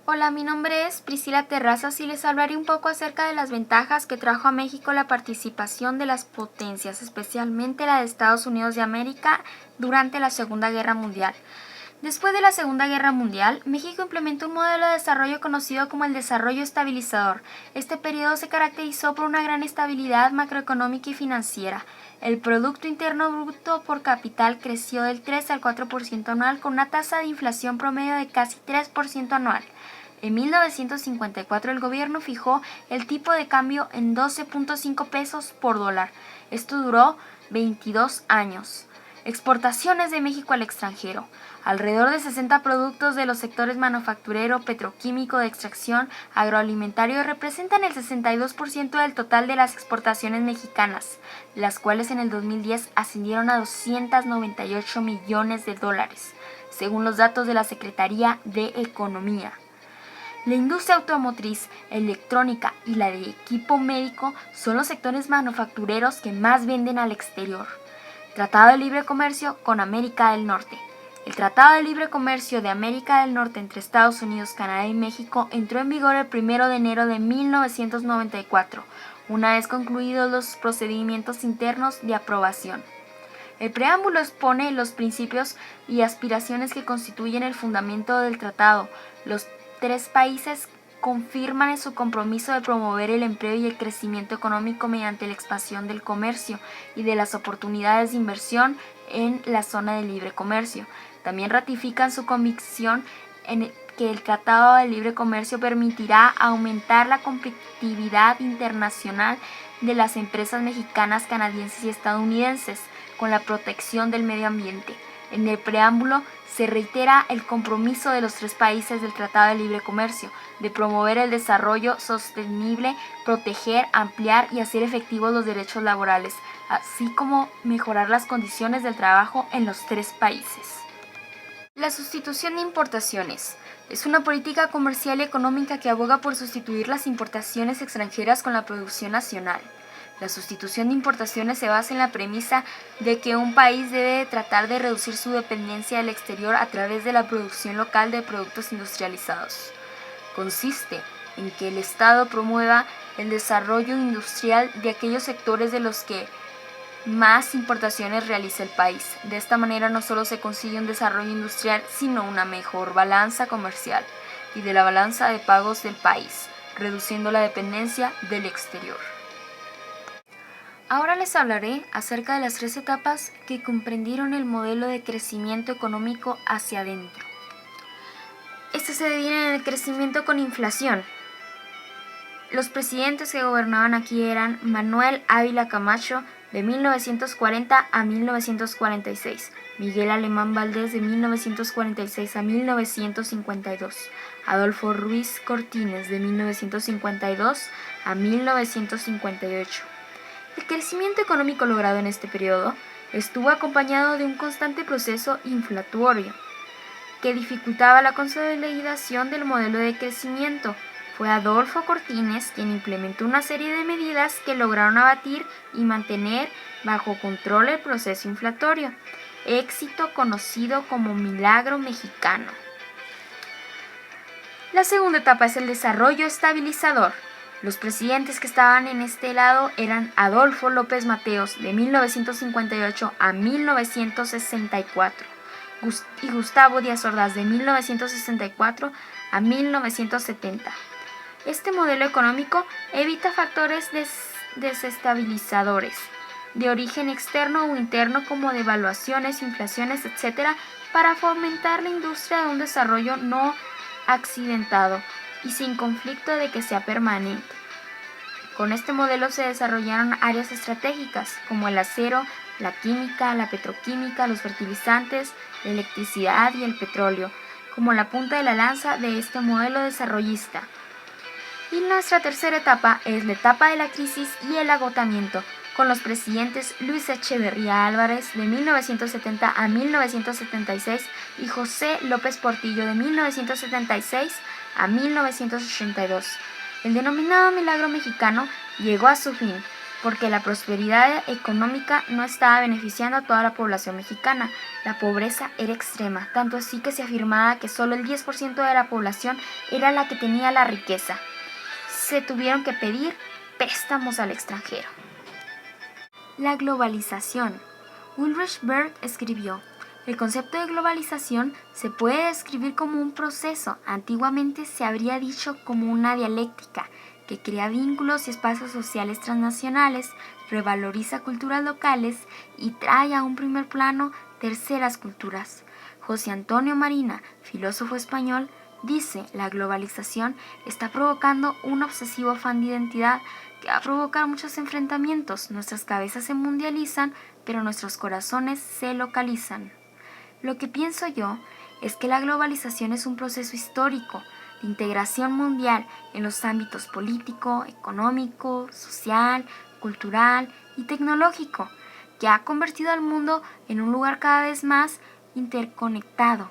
Hola, mi nombre es Priscila Terrazas y les hablaré un poco acerca de las ventajas que trajo a México la participación de las potencias, especialmente la de Estados Unidos de América, durante la Segunda Guerra Mundial. Después de la Segunda Guerra Mundial, México implementó un modelo de desarrollo conocido como el desarrollo estabilizador. Este periodo se caracterizó por una gran estabilidad macroeconómica y financiera. El Producto Interno Bruto por capital creció del 3 al 4% anual con una tasa de inflación promedio de casi 3% anual. En 1954 el gobierno fijó el tipo de cambio en 12.5 pesos por dólar. Esto duró 22 años. Exportaciones de México al extranjero. Alrededor de 60 productos de los sectores manufacturero, petroquímico, de extracción, agroalimentario representan el 62% del total de las exportaciones mexicanas, las cuales en el 2010 ascendieron a 298 millones de dólares, según los datos de la Secretaría de Economía. La industria automotriz, electrónica y la de equipo médico son los sectores manufactureros que más venden al exterior. Tratado de Libre Comercio con América del Norte. El Tratado de Libre Comercio de América del Norte entre Estados Unidos, Canadá y México entró en vigor el 1 de enero de 1994, una vez concluidos los procedimientos internos de aprobación. El preámbulo expone los principios y aspiraciones que constituyen el fundamento del tratado. Los tres países confirman su compromiso de promover el empleo y el crecimiento económico mediante la expansión del comercio y de las oportunidades de inversión en la zona de libre comercio. También ratifican su convicción en que el Tratado de Libre Comercio permitirá aumentar la competitividad internacional de las empresas mexicanas, canadienses y estadounidenses, con la protección del medio ambiente. En el preámbulo se reitera el compromiso de los tres países del Tratado de Libre Comercio de promover el desarrollo sostenible, proteger, ampliar y hacer efectivos los derechos laborales, así como mejorar las condiciones del trabajo en los tres países. La sustitución de importaciones. Es una política comercial y económica que aboga por sustituir las importaciones extranjeras con la producción nacional. La sustitución de importaciones se basa en la premisa de que un país debe tratar de reducir su dependencia del exterior a través de la producción local de productos industrializados. Consiste en que el Estado promueva el desarrollo industrial de aquellos sectores de los que más importaciones realiza el país. De esta manera no solo se consigue un desarrollo industrial, sino una mejor balanza comercial y de la balanza de pagos del país, reduciendo la dependencia del exterior. Ahora les hablaré acerca de las tres etapas que comprendieron el modelo de crecimiento económico hacia adentro. Este se divide en el crecimiento con inflación. Los presidentes que gobernaban aquí eran Manuel Ávila Camacho de 1940 a 1946, Miguel Alemán Valdés de 1946 a 1952, Adolfo Ruiz Cortines de 1952 a 1958. El crecimiento económico logrado en este periodo estuvo acompañado de un constante proceso inflatorio que dificultaba la consolidación del modelo de crecimiento. Fue Adolfo Cortines quien implementó una serie de medidas que lograron abatir y mantener bajo control el proceso inflatorio, éxito conocido como milagro mexicano. La segunda etapa es el desarrollo estabilizador. Los presidentes que estaban en este lado eran Adolfo López Mateos de 1958 a 1964 y Gustavo Díaz Ordaz de 1964 a 1970. Este modelo económico evita factores desestabilizadores de origen externo o interno como devaluaciones, inflaciones, etc., para fomentar la industria de un desarrollo no accidentado y sin conflicto de que sea permanente. Con este modelo se desarrollaron áreas estratégicas como el acero, la química, la petroquímica, los fertilizantes, la electricidad y el petróleo, como la punta de la lanza de este modelo desarrollista. Y nuestra tercera etapa es la etapa de la crisis y el agotamiento, con los presidentes Luis Echeverría Álvarez de 1970 a 1976 y José López Portillo de 1976 a 1982. El denominado milagro mexicano llegó a su fin, porque la prosperidad económica no estaba beneficiando a toda la población mexicana. La pobreza era extrema, tanto así que se afirmaba que solo el 10% de la población era la que tenía la riqueza. Se tuvieron que pedir préstamos al extranjero. La globalización. Ulrich Berg escribió: el concepto de globalización se puede describir como un proceso, antiguamente se habría dicho como una dialéctica, que crea vínculos y espacios sociales transnacionales, revaloriza culturas locales y trae a un primer plano terceras culturas. José Antonio Marina, filósofo español, dice: la globalización está provocando un obsesivo afán de identidad que va a provocar muchos enfrentamientos. Nuestras cabezas se mundializan, pero nuestros corazones se localizan. Lo que pienso yo es que la globalización es un proceso histórico de integración mundial en los ámbitos político, económico, social, cultural y tecnológico, que ha convertido al mundo en un lugar cada vez más interconectado.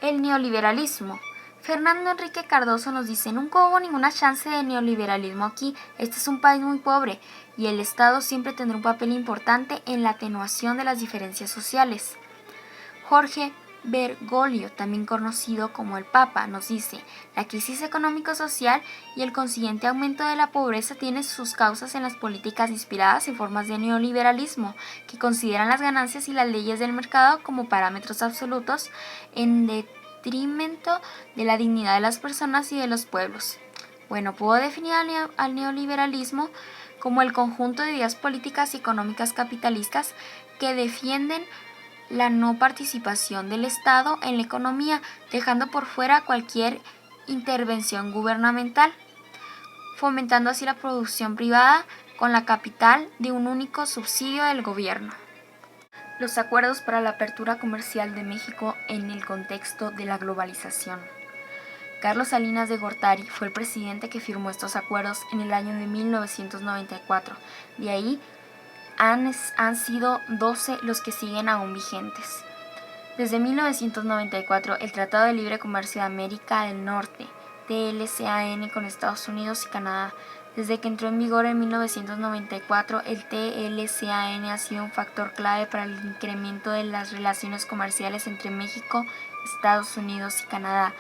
El neoliberalismo. Fernando Enrique Cardoso nos dice: nunca hubo ninguna chance de neoliberalismo aquí, este es un país muy pobre y el Estado siempre tendrá un papel importante en la atenuación de las diferencias sociales. Jorge Bergoglio, también conocido como el Papa, nos dice: la crisis económico-social y el consiguiente aumento de la pobreza tienen sus causas en las políticas inspiradas en formas de neoliberalismo, que consideran las ganancias y las leyes del mercado como parámetros absolutos en detrimento de la dignidad de las personas y de los pueblos. Bueno, puedo definir al neoliberalismo como el conjunto de ideas políticas y económicas capitalistas que defienden la no participación del Estado en la economía, dejando por fuera cualquier intervención gubernamental, fomentando así la producción privada con la capital de un único subsidio del gobierno. Los acuerdos para la apertura comercial de México en el contexto de la globalización. Carlos Salinas de Gortari fue el presidente que firmó estos acuerdos en el año de 1994. De ahí han sido 12 los que siguen aún vigentes. Desde 1994, el Tratado de Libre Comercio de América del Norte, TLCAN, con Estados Unidos y Canadá. Desde que entró en vigor en 1994, el TLCAN ha sido un factor clave para el incremento de las relaciones comerciales entre México, Estados Unidos y Canadá,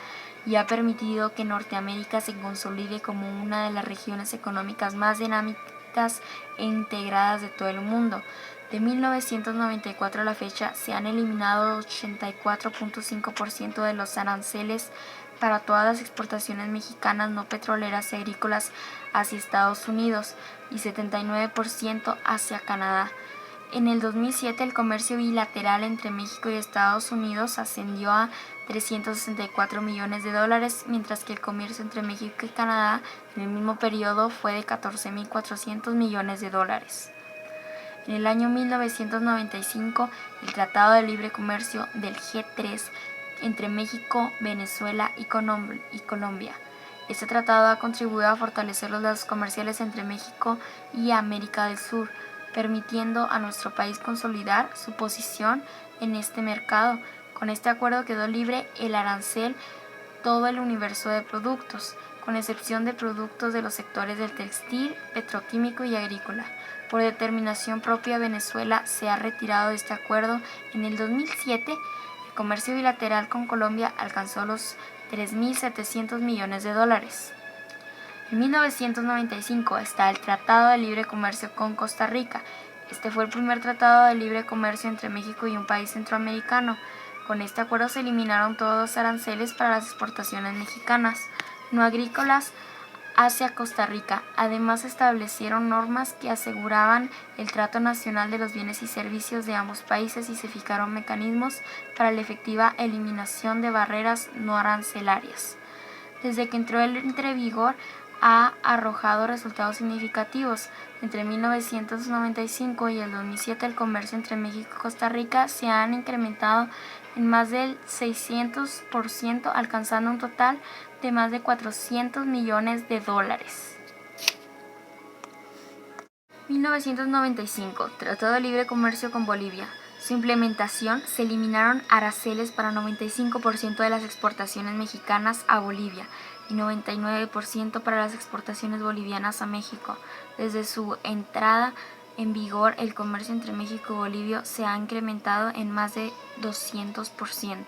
y ha permitido que Norteamérica se consolide como una de las regiones económicas más dinámicas e integradas de todo el mundo. De 1994 a la fecha se han eliminado 84.5% de los aranceles para todas las exportaciones mexicanas no petroleras y agrícolas hacia Estados Unidos y 79% hacia Canadá. En el 2007 el comercio bilateral entre México y Estados Unidos ascendió a $364 millones, mientras que el comercio entre México y Canadá en el mismo periodo fue de $14.400 millones. En el año 1995, el Tratado de Libre Comercio del G3 entre México, Venezuela y Colombia. Este tratado ha contribuido a fortalecer los lazos comerciales entre México y América del Sur, permitiendo a nuestro país consolidar su posición en este mercado. Con este acuerdo quedó libre el arancel todo el universo de productos, con excepción de productos de los sectores del textil, petroquímico y agrícola. Por determinación propia, Venezuela se ha retirado de este acuerdo. En el 2007, el comercio bilateral con Colombia alcanzó los $3.700 millones. En 1995 está el Tratado de Libre Comercio con Costa Rica. Este fue el primer tratado de libre comercio entre México y un país centroamericano. Con este acuerdo se eliminaron todos los aranceles para las exportaciones mexicanas no agrícolas hacia Costa Rica. Además, se establecieron normas que aseguraban el trato nacional de los bienes y servicios de ambos países y se fijaron mecanismos para la efectiva eliminación de barreras no arancelarias. Desde que entró en vigor, ha arrojado resultados significativos. Entre 1995 y el 2007, el comercio entre México y Costa Rica se han incrementado en más del 600%, alcanzando un total de más de $400 millones. 1995, Tratado de Libre Comercio con Bolivia. Su implementación se eliminaron aranceles para 95% de las exportaciones mexicanas a Bolivia. y 99% para las exportaciones bolivianas a México. Desde su entrada en vigor, el comercio entre México y Bolivia se ha incrementado en más de 200%.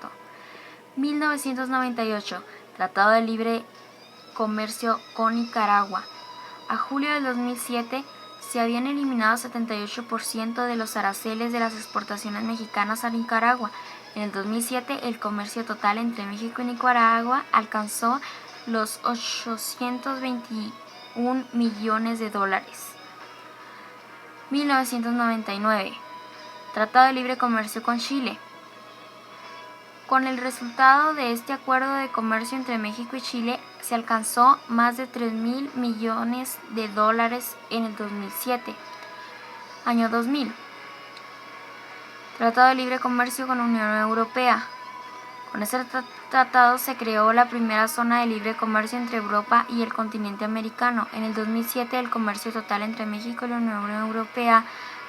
1998. Tratado de Libre Comercio con Nicaragua. A julio del 2007 se habían eliminado 78% de los aranceles de las exportaciones mexicanas a Nicaragua. En el 2007 el comercio total entre México y Nicaragua alcanzó los 821 millones de dólares. 1999. Tratado de Libre Comercio con Chile. Con el resultado de este acuerdo de comercio entre México y Chile, se alcanzó más de 3.000 millones de dólares en el 2007. Año 2000. Tratado de Libre Comercio con la Unión Europea. Con este tratado se creó la primera zona de libre comercio entre Europa y el continente americano. En el 2007 el comercio total entre México y la Unión Europea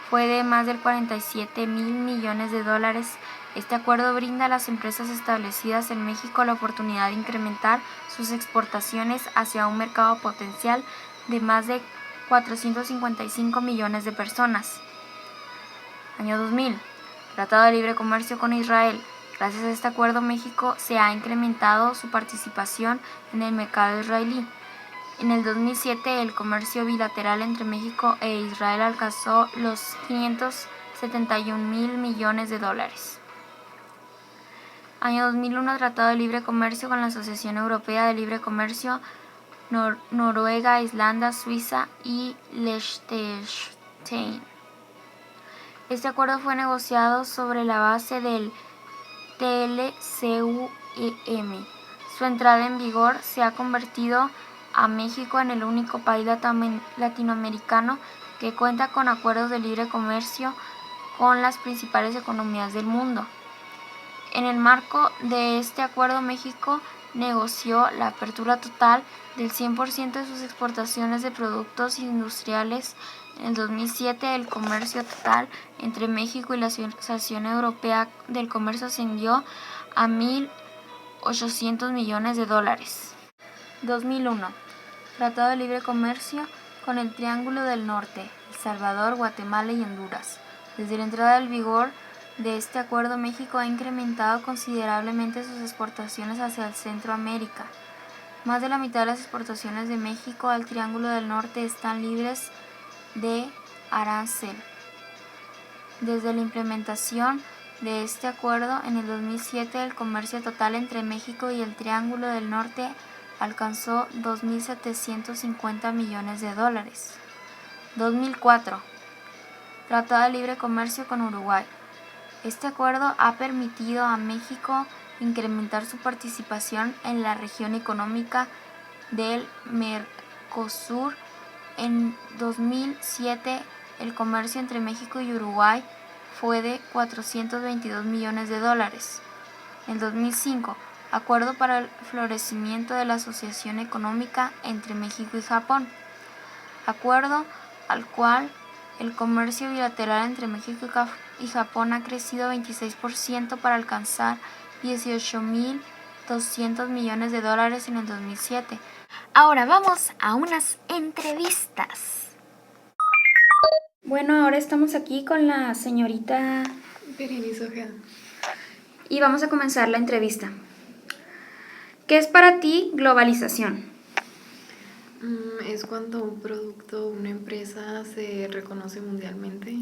fue de más de 47.000 millones de dólares. Este acuerdo brinda a las empresas establecidas en México la oportunidad de incrementar sus exportaciones hacia un mercado potencial de más de 455 millones de personas. Año 2000. Tratado de Libre Comercio con Israel. Gracias a este acuerdo, México se ha incrementado su participación en el mercado israelí. En el 2007, el comercio bilateral entre México e Israel alcanzó los 571.000 millones de dólares. Año 2001, Tratado de Libre Comercio con la Asociación Europea de Libre Comercio, Noruega, Islandia, Suiza y Liechtenstein. Este acuerdo fue negociado sobre la base del TLCUEM. Su entrada en vigor se ha convertido a México en el único país latinoamericano que cuenta con acuerdos de libre comercio con las principales economías del mundo. En el marco de este acuerdo, México negoció la apertura total del 100% de sus exportaciones de productos industriales. En el 2007, el comercio total entre México y la Asociación Europea del Comercio ascendió a 1.800 millones de dólares. 2001. Tratado de Libre Comercio con el Triángulo del Norte, El Salvador, Guatemala y Honduras. Desde la entrada en vigor de este acuerdo, México ha incrementado considerablemente sus exportaciones hacia el Centroamérica. Más de la mitad de las exportaciones de México al Triángulo del Norte están libres de arancel. Desde la implementación de este acuerdo en el 2007, el comercio total entre México y el Triángulo del Norte alcanzó 2.750 millones de dólares. 2004. Tratado de Libre Comercio con Uruguay. Este acuerdo ha permitido a México incrementar su participación en la región económica del Mercosur. En 2007, el comercio entre México y Uruguay fue de 422 millones de dólares. En 2005, acuerdo para el florecimiento de la Asociación Económica entre México y Japón. Acuerdo al cual el comercio bilateral entre México y Japón ha crecido 26% para alcanzar 18.200 millones de dólares en el 2007. Ahora vamos a unas entrevistas. Bueno, ahora estamos aquí con la señorita Berenice Ojeda. Y vamos a comenzar la entrevista. ¿Qué es para ti globalización? Es cuando un producto, una empresa se reconoce mundialmente.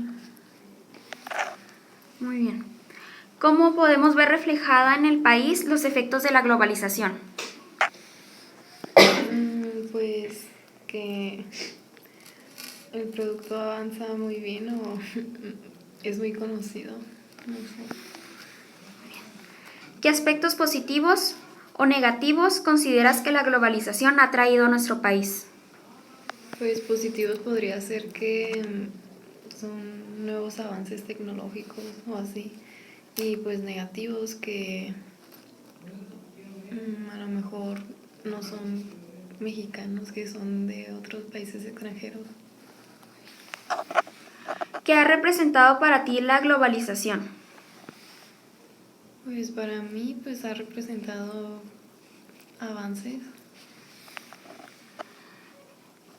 Muy bien. ¿Cómo podemos ver reflejada en el país los efectos de la globalización? Pues que el producto avanza muy bien o es muy conocido. No sé. ¿Qué aspectos positivos o negativos consideras que la globalización ha traído a nuestro país? Pues positivos podría ser que son nuevos avances tecnológicos o así. Y pues negativos que a lo mejor no son mexicanos, que son de otros países extranjeros. ¿Qué ha representado para ti la globalización? Pues para mí pues ha representado avances